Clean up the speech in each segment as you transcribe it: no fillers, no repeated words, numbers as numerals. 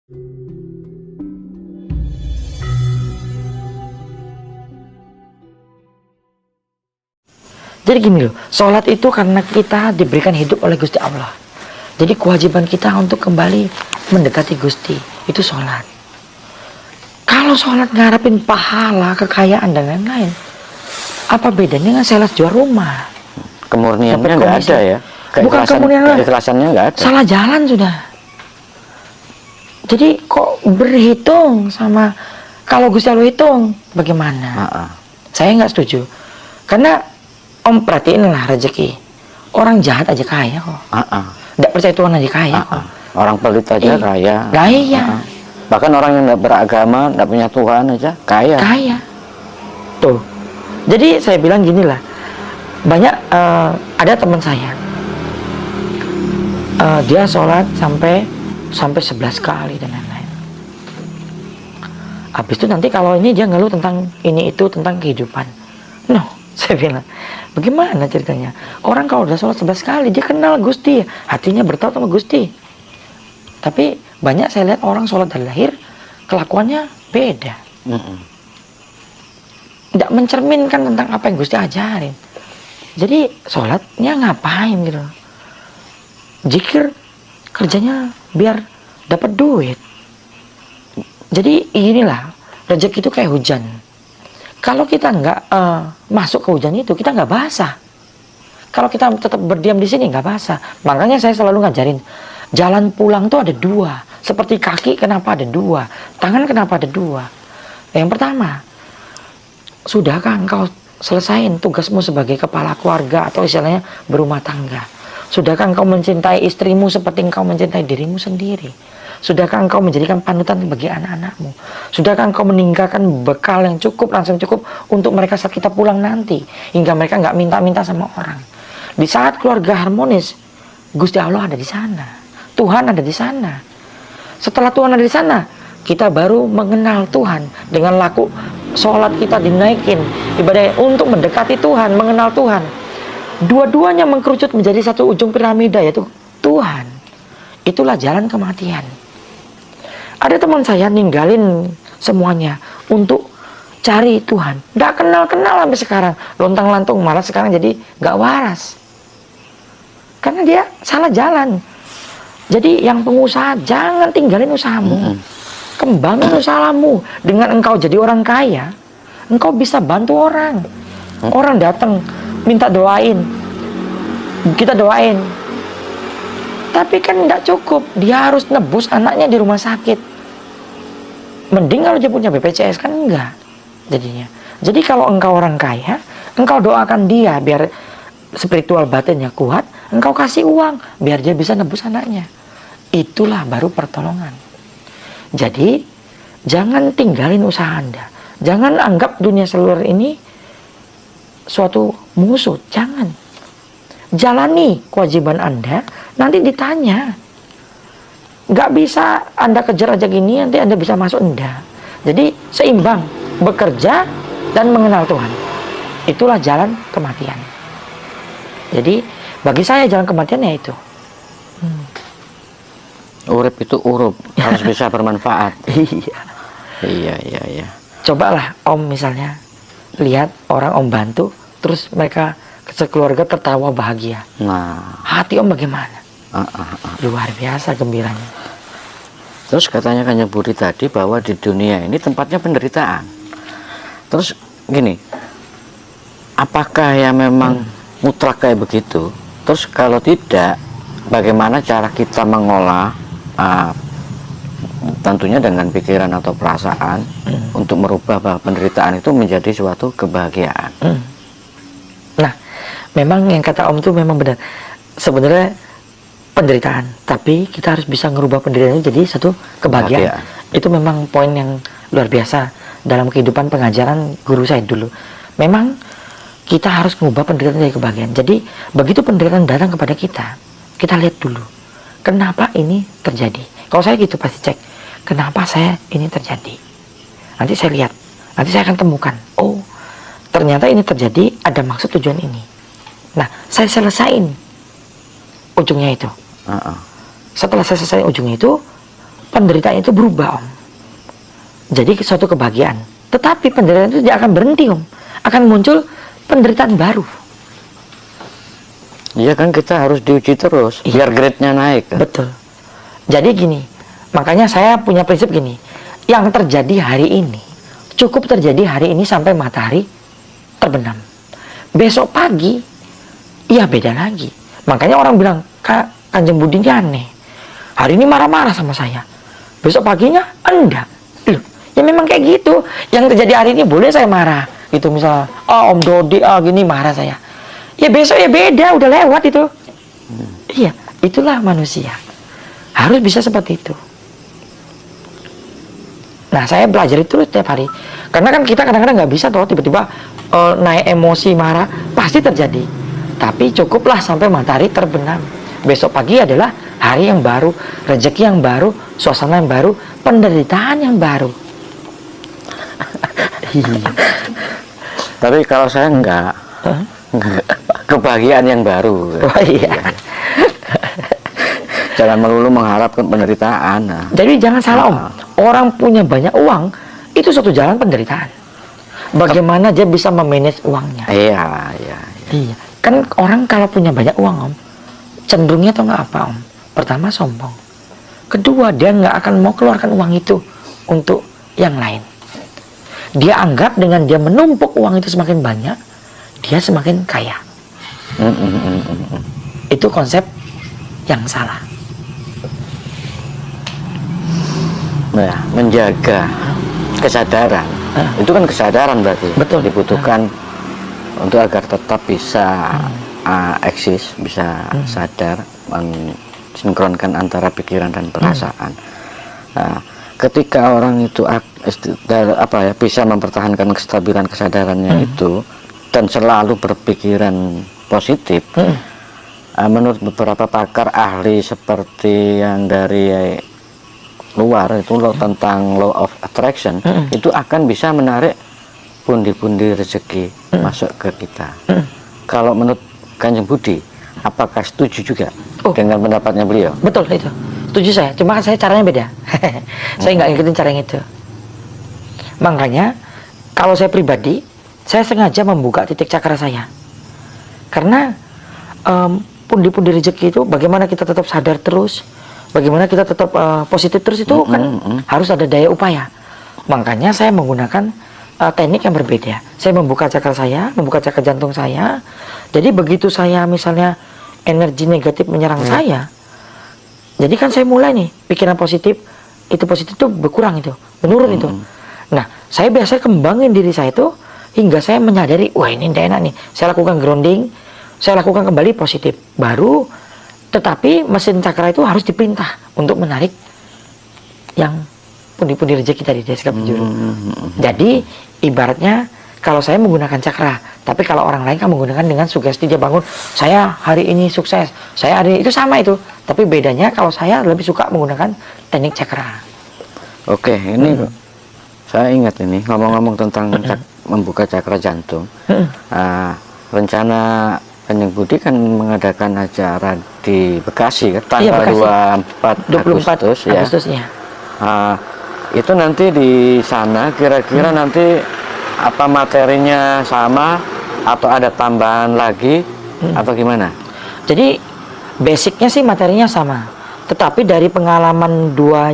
Jadi gini loh, sholat itu karena kita diberikan hidup oleh Gusti Allah. Jadi kewajiban kita untuk kembali mendekati Gusti, itu sholat. Kalau sholat ngarepin pahala, kekayaan, dan lain-lain, apa bedanya dengan sales jual rumah? Kemurniannya nggak ada ya? Bukan kemurnian, keikhlasannya nggak ada. salah jalan sudah. Jadi kok berhitung sama, kalau Gusti Allah hitung, bagaimana? Saya nggak setuju. Karena Om perhatiin lah rezeki. Orang jahat aja kaya kok. Nggak percaya Tuhan aja kaya kok. Orang pelit aja kaya. Lah iya. Bahkan orang yang nggak beragama, nggak punya Tuhan aja kaya. Kaya. Tuh. Jadi saya bilang gini lah. Banyak ada teman saya. Dia sholat sampai 11 kali dan lain-lain. Habis itu nanti kalau ini dia ngeluh tentang ini itu, tentang kehidupan. No, saya bilang, bagaimana ceritanya? Orang kalau udah sholat 11 kali, dia kenal Gusti, hatinya bertaut sama Gusti. Tapi banyak saya lihat orang sholat dari lahir, kelakuannya beda. Tidak mencerminkan tentang apa yang Gusti ajarin. Jadi sholatnya ngapain gitu? Zikir, kerjanya biar dapat duit. Jadi inilah, rezeki itu kayak hujan. Kalau kita nggak masuk ke hujan itu, kita nggak basah. Kalau kita tetap berdiam di sini, nggak basah. Makanya saya selalu ngajarin, jalan pulang tuh ada dua. Seperti kaki, kenapa ada dua? Tangan, kenapa ada dua? Yang pertama, sudahkah engkau selesain tugasmu sebagai kepala keluarga atau istilahnya berumah tangga? Sudahkah engkau mencintai istrimu seperti engkau mencintai dirimu sendiri? Sudahkah engkau menjadikan panutan bagi anak-anakmu? Sudahkah engkau meninggalkan bekal yang cukup, langsung cukup untuk mereka saat kita pulang nanti? Hingga mereka nggak minta-minta sama orang. Di saat keluarga harmonis, Gusti Allah ada di sana. Tuhan ada di sana. Setelah Tuhan ada di sana, kita baru mengenal Tuhan. Dengan laku sholat kita dinaikin. Ibadah untuk mendekati Tuhan, mengenal Tuhan. Dua-duanya mengkerucut menjadi satu ujung piramida, yaitu Tuhan. Itulah jalan kematian. Ada teman saya ninggalin semuanya untuk cari Tuhan. Nggak kenal-kenal sampai sekarang. Lontang-lantung, malah sekarang jadi nggak waras. Karena dia salah jalan. Jadi yang pengusaha, jangan tinggalin usahamu. Kembangin usahamu. Dengan engkau jadi orang kaya, engkau bisa bantu orang. Orang datang minta doain, kita doain. Tapi kan nggak cukup, dia harus nebus anaknya di rumah sakit. Mending kalau dia punya BPJS, kan enggak jadinya. Jadi kalau engkau orang kaya, engkau doakan dia biar spiritual batinnya kuat, engkau kasih uang biar dia bisa nebus anaknya. Itulah baru pertolongan. Jadi jangan tinggalin usaha Anda. Jangan anggap dunia seluler ini suatu musuh, jangan. Jalani kewajiban Anda, nanti ditanya. Nggak bisa Anda kejar aja gini, nanti Anda bisa masuk, enggak. Jadi seimbang, bekerja dan mengenal Tuhan. Itulah jalan kematian. Jadi bagi saya jalan kematian ya itu. Urip itu urup, harus bisa bermanfaat. Iya. Iya. Cobalah Om misalnya lihat orang Om bantu, terus mereka sekeluarga tertawa bahagia. Nah, hati Om bagaimana? Luar biasa gembiranya. Terus katanya Kanjeng Budi tadi bahwa di dunia ini tempatnya penderitaan. Terus gini, apakah ya memang mutlak kayak begitu? Terus kalau tidak, bagaimana cara kita mengolah tentunya dengan pikiran atau perasaan untuk merubah bahwa penderitaan itu menjadi suatu kebahagiaan? Nah, memang yang kata Om itu memang benar. Sebenarnya penderitaan, tapi kita harus bisa ngerubah penderitaan itu jadi satu kebahagiaan. Itu memang poin yang luar biasa dalam kehidupan pengajaran guru saya dulu. Memang kita harus mengubah penderitaan jadi kebahagiaan. Jadi begitu penderitaan datang kepada kita, kita lihat dulu kenapa ini terjadi. Kalau saya gitu pasti cek, kenapa saya ini terjadi. Nanti saya lihat, nanti saya akan temukan, oh ternyata ini terjadi ada maksud tujuan ini. Nah, saya selesain ujungnya itu. Setelah saya selesai ujungnya itu, penderitaan itu berubah, Om. Jadi suatu kebahagiaan. Tetapi penderitaan itu tidak akan berhenti, Om. Akan muncul penderitaan baru. Iya kan, kita harus diuji terus biar grade-nya naik kan? Betul. Jadi gini, makanya saya punya prinsip gini, yang terjadi hari ini cukup terjadi hari ini sampai matahari terbenam. Besok pagi, ya beda lagi. Makanya orang bilang, Kanjeng Budi ini aneh. Hari ini marah-marah sama saya, besok paginya enggak. Loh, ya memang kayak gitu. Yang terjadi hari ini boleh saya marah. Itu misalnya, Om Dodi, gini marah saya. Ya besok ya beda, udah lewat itu. Iya, itulah manusia. Harus bisa seperti itu. Nah, saya belajar itu setiap hari. Karena kan kita kadang-kadang nggak bisa tuh tiba-tiba naik emosi, marah, pasti terjadi. Tapi cukuplah sampai matahari terbenam. Besok pagi adalah hari yang baru, rezeki yang baru, suasana yang baru, penderitaan yang baru. Tapi kalau saya enggak, kebahagiaan yang baru. Oh iya. Jangan melulu mengharapkan penderitaan. Nah. Jadi jangan salah, Om. Orang punya banyak uang itu suatu jalan penderitaan. Bagaimana dia bisa memanage uangnya? Iya, iya. Iya. Kan orang kalau punya banyak uang, Om, cenderungnya tuh nggak apa, Om. Pertama sombong. Kedua, dia nggak akan mau keluarkan uang itu untuk yang lain. Dia anggap dengan dia menumpuk uang itu semakin banyak, dia semakin kaya. Itu konsep yang salah. Nah, menjaga kesadaran, itu kan kesadaran berarti. Betul. Dibutuhkan untuk agar tetap bisa eksis, bisa sadar, mensinkronkan antara pikiran dan perasaan. Nah, ketika orang itu bisa mempertahankan kestabilan kesadarannya itu dan selalu berpikiran positif, menurut beberapa pakar ahli seperti yang dari luar itu tentang law of attraction, itu akan bisa menarik pundi-pundi rezeki masuk ke kita. Kalau menurut Kanjeng Budi, apakah setuju juga dengan pendapatnya beliau? Betul itu, setuju saya. Cuma saya caranya beda. Saya nggak ngikutin cara yang itu. Makanya kalau saya pribadi, saya sengaja membuka titik cakra saya. Karena pundi-pundi rezeki itu bagaimana kita tetap sadar terus, bagaimana kita tetap positif terus itu kan harus ada daya upaya. Makanya saya menggunakan teknik yang berbeda. Saya membuka cakra saya, membuka cakra jantung saya. Jadi begitu saya misalnya energi negatif menyerang saya, jadi kan saya mulai nih pikiran positif itu berkurang, itu menurun itu. Nah, saya biasa kembangin diri saya itu hingga saya menyadari, wah ini tidak enak nih. Saya lakukan grounding, saya lakukan kembali positif. Baru, tetapi mesin cakra itu harus diperintah untuk menarik yang pundi-pundi rezeki tadi dari segala penjuru. Jadi ibaratnya kalau saya menggunakan cakra, tapi kalau orang lain kan menggunakan dengan sugesti, dia bangun, saya hari ini sukses, saya hari ini, itu sama itu. Tapi bedanya kalau saya lebih suka menggunakan teknik cakra. Oke, ini saya ingat ini ngomong-ngomong tentang membuka cakra jantung. Rencana Kanjeng Budi kan mengadakan acara di Bekasi kan, tanggal 24 Agustus ya. Itu nanti di sana kira-kira nanti apa materinya sama atau ada tambahan lagi atau gimana? Jadi basicnya sih materinya sama, tetapi dari pengalaman dua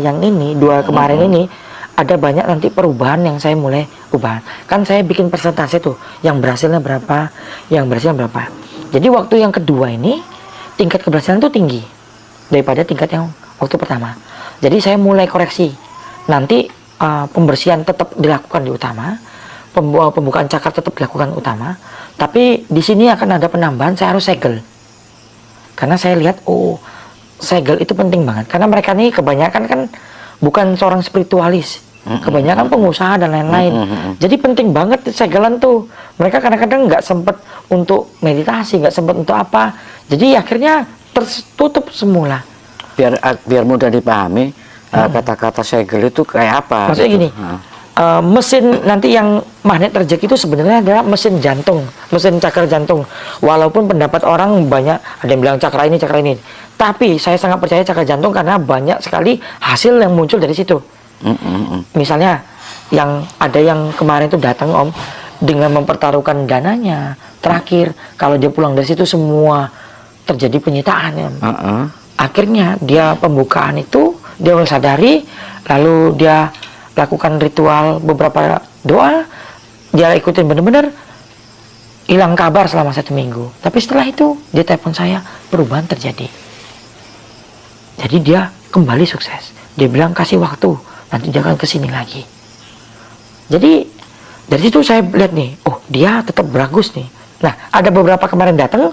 kemarin ini ada banyak nanti perubahan yang saya mulai ubah. Kan saya bikin persentase tuh, yang berhasilnya berapa, yang berhasilnya berapa. Jadi waktu yang kedua ini tingkat keberhasilan tuh tinggi daripada tingkat yang waktu pertama. Jadi saya mulai koreksi. Nanti pembersihan tetap dilakukan di utama, pembukaan cakar tetap dilakukan utama, tapi di sini akan ada penambahan, saya harus segel. Karena saya lihat, segel itu penting banget. Karena mereka ini kebanyakan kan bukan seorang spiritualis, kebanyakan pengusaha dan lain-lain. Jadi penting banget segelan tuh. Mereka kadang-kadang nggak sempat untuk meditasi, nggak sempat untuk apa. Jadi akhirnya tertutup semula. Biar mudah dipahami, kata-kata segel itu kayak apa? Maksudnya gitu. gini, mesin nanti yang magnet rezeki itu sebenarnya adalah mesin jantung, mesin cakra jantung. Walaupun pendapat orang banyak, ada yang bilang cakra ini, cakra ini. Tapi saya sangat percaya cakra jantung karena banyak sekali hasil yang muncul dari situ. Misalnya yang ada yang kemarin itu datang Om dengan mempertaruhkan dananya. Terakhir kalau dia pulang dari situ semua terjadi penyitaan ya. Akhirnya dia pembukaan itu dia sadari, lalu dia lakukan ritual beberapa doa, dia ikutin bener-bener, hilang kabar selama 1 minggu. Tapi setelah itu dia telepon saya, perubahan terjadi. Jadi dia kembali sukses. Dia bilang kasih waktu, nanti dia akan kesini lagi. Jadi dari situ saya lihat nih, oh dia tetap bagus nih. Nah ada beberapa kemarin datang,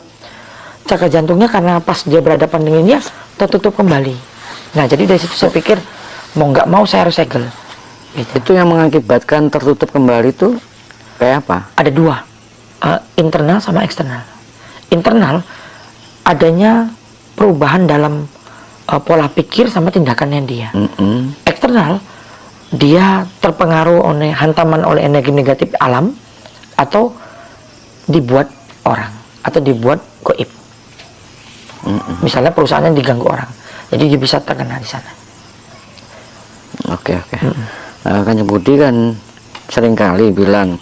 cakra jantungnya karena pas dia berhadapan dengan dia tertutup kembali. Nah jadi dari situ saya pikir mau nggak mau saya harus segel. Gitu. Itu yang mengakibatkan tertutup kembali itu kayak apa? Ada 2, internal sama eksternal. Internal adanya perubahan dalam pola pikir sama tindakannya dia. Eksternal dia terpengaruh oleh hantaman oleh energi negatif alam atau dibuat orang atau dibuat goib. Misalnya perusahaannya diganggu orang, jadi dia bisa terkena di sana. Oke. Kanjeng Budi kan seringkali bilang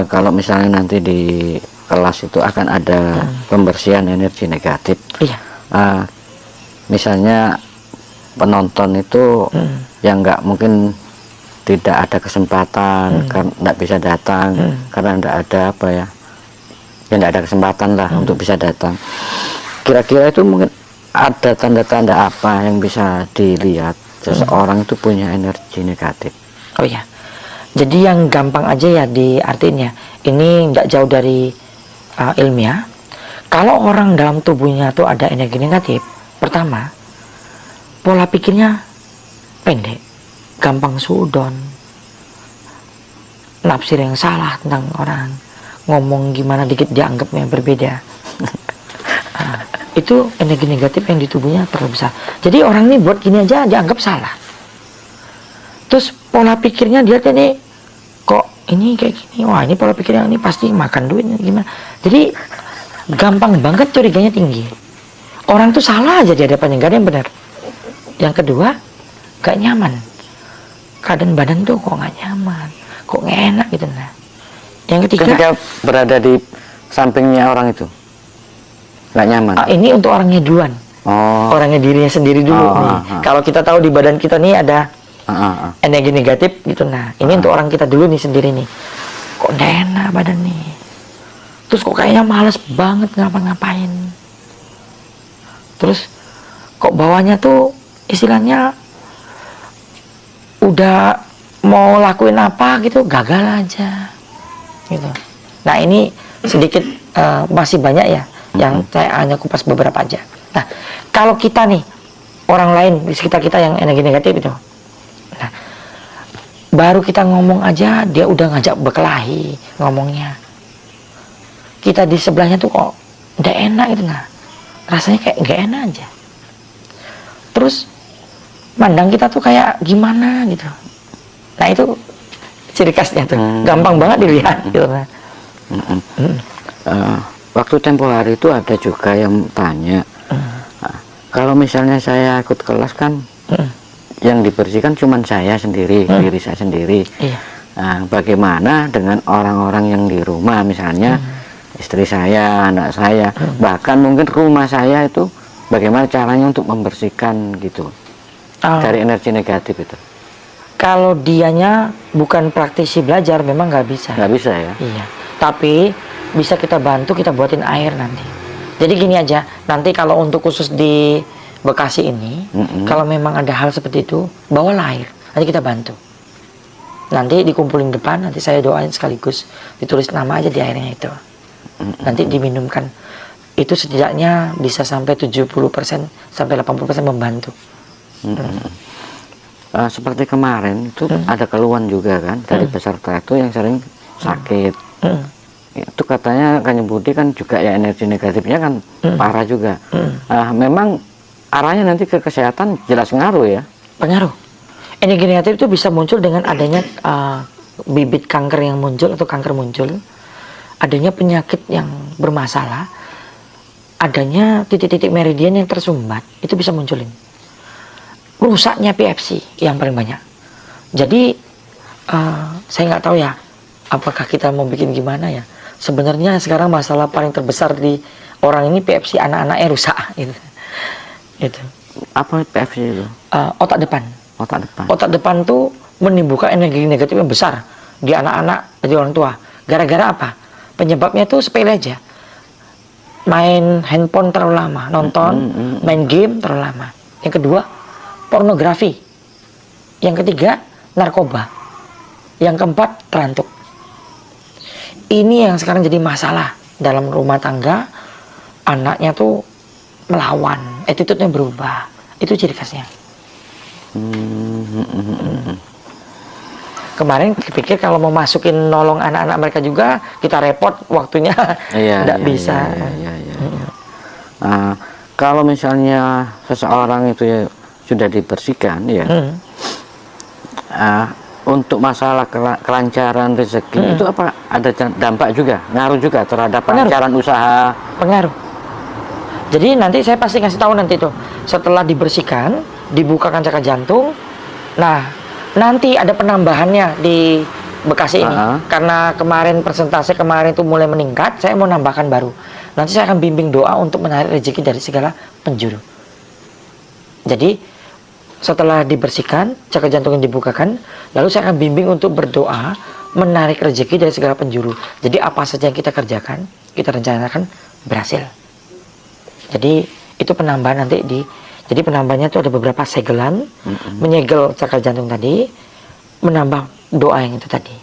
kalau misalnya nanti di kelas itu akan ada pembersihan energi negatif. Iya. Misalnya penonton itu yang nggak mungkin tidak ada kesempatan karena nggak bisa datang karena nggak ada apa ya nggak ada kesempatan lah untuk bisa datang. Kira-kira itu mungkin ada tanda-tanda apa yang bisa dilihat seseorang itu punya energi negatif? Oh ya, jadi yang gampang aja ya diartiin ya. Ini nggak jauh dari ilmiah. Kalau orang dalam tubuhnya tuh ada energi negatif, pertama pola pikirnya pendek, gampang suudon, nafsir yang salah tentang orang, ngomong gimana dikit dianggapnya berbeda. Itu energi negatif yang di tubuhnya terlalu besar. Jadi orang ini buat gini aja dianggap salah. Terus pola pikirnya dia nih kok ini kayak gini, wah ini pola pikirnya ini pasti makan duit gimana. Jadi gampang banget curiganya tinggi. Orang tuh salah aja di hadapannya, gak ada yang benar. Yang kedua, gak nyaman. Keadaan badan tuh kok gak nyaman, kok gak enak gitu nah. Yang ketiga, ketika berada di sampingnya orang itu nggak nyaman. Ini untuk orangnya duluan. Orangnya dirinya sendiri dulu nih. Kalau kita tahu di badan kita nih ada energi negatif gitu nah. Ini untuk orang kita dulu nih sendiri nih. Kok nggak enak badan nih. Terus kok kayaknya males banget ngapa-ngapain. Terus kok bawahnya tuh istilahnya udah mau lakuin apa gitu gagal aja gitu. Nah ini sedikit masih banyak ya yang saya hanya kupas beberapa aja. Nah kalau kita nih orang lain di sekitar kita yang energi negatif itu, nah baru kita ngomong aja dia udah ngajak berkelahi ngomongnya. Kita di sebelahnya tuh kok udah enak gitu nah, rasanya kayak nggak enak aja. Terus mandang kita tuh kayak gimana gitu. Nah itu ciri khasnya tuh, gampang banget dilihat gitu nah. Waktu tempo hari itu ada juga yang tanya, kalau misalnya saya ikut kelas kan, yang dibersihkan cuma saya sendiri, diri saya sendiri. Nah, bagaimana dengan orang-orang yang di rumah, misalnya istri saya, anak saya, bahkan mungkin rumah saya itu, bagaimana caranya untuk membersihkan gitu dari energi negatif itu? Kalau dianya bukan praktisi belajar, memang nggak bisa. Nggak bisa ya? Iya. Tapi bisa kita bantu, kita buatin air nanti. Jadi gini aja, nanti kalau untuk khusus di Bekasi ini, kalau memang ada hal seperti itu, bawalah air, nanti kita bantu. Nanti dikumpulin depan, nanti saya doain sekaligus ditulis nama aja di airnya itu. Nanti diminumkan. Itu setidaknya bisa sampai 70% sampai 80% membantu. Seperti kemarin itu ada keluhan juga kan dari peserta itu yang sering sakit. Itu katanya Kanjeng Budi kan juga ya energi negatifnya kan parah juga. Memang arahnya nanti ke kesehatan jelas ngaruh ya. Pengaruh. Energi negatif itu bisa muncul dengan adanya bibit kanker yang muncul atau kanker muncul, adanya penyakit yang bermasalah, adanya titik-titik meridian yang tersumbat, itu bisa munculin. Rusaknya PFC yang paling banyak. Jadi saya nggak tahu ya, apakah kita mau bikin gimana ya. Sebenarnya sekarang masalah paling terbesar di orang ini PFC, anak-anaknya rusak gitu. Itu. Apa PFC itu? Otak depan. Otak depan. Otak depan tuh menimbulkan energi negatif yang besar di anak-anak, di orang tua. Gara-gara apa? Penyebabnya tuh sepele aja. Main handphone terlalu lama, nonton, main game terlalu lama. Yang kedua, pornografi. Yang ketiga, narkoba. Yang keempat, terantuk. Ini yang sekarang jadi masalah dalam rumah tangga. Anaknya tuh melawan, attitude-nya berubah. Itu ciri khasnya. Kemarin pikir kalau mau masukin nolong anak-anak mereka juga, kita repot, waktunya tidak bisa. Kalau misalnya seseorang itu ya sudah dibersihkan ya, untuk masalah kelancaran rezeki itu apa ada dampak juga, ngaruh juga terhadap kelancaran usaha? Pengaruh. Jadi nanti saya pasti kasih tahu nanti tuh, setelah dibersihkan, dibukakan cakra jantung. Nah, nanti ada penambahannya di Bekasi ini. Karena kemarin persentase kemarin itu mulai meningkat, saya mau nambahkan baru. Nanti saya akan bimbing doa untuk menarik rezeki dari segala penjuru. Jadi setelah dibersihkan, cakra jantung yang dibukakan, lalu saya akan bimbing untuk berdoa menarik rezeki dari segala penjuru. Jadi apa saja yang kita kerjakan, kita rencanakan berhasil. Jadi itu penambahan nanti jadi penambahannya itu ada beberapa segelan, menyegel cakra jantung tadi, menambah doa yang itu tadi.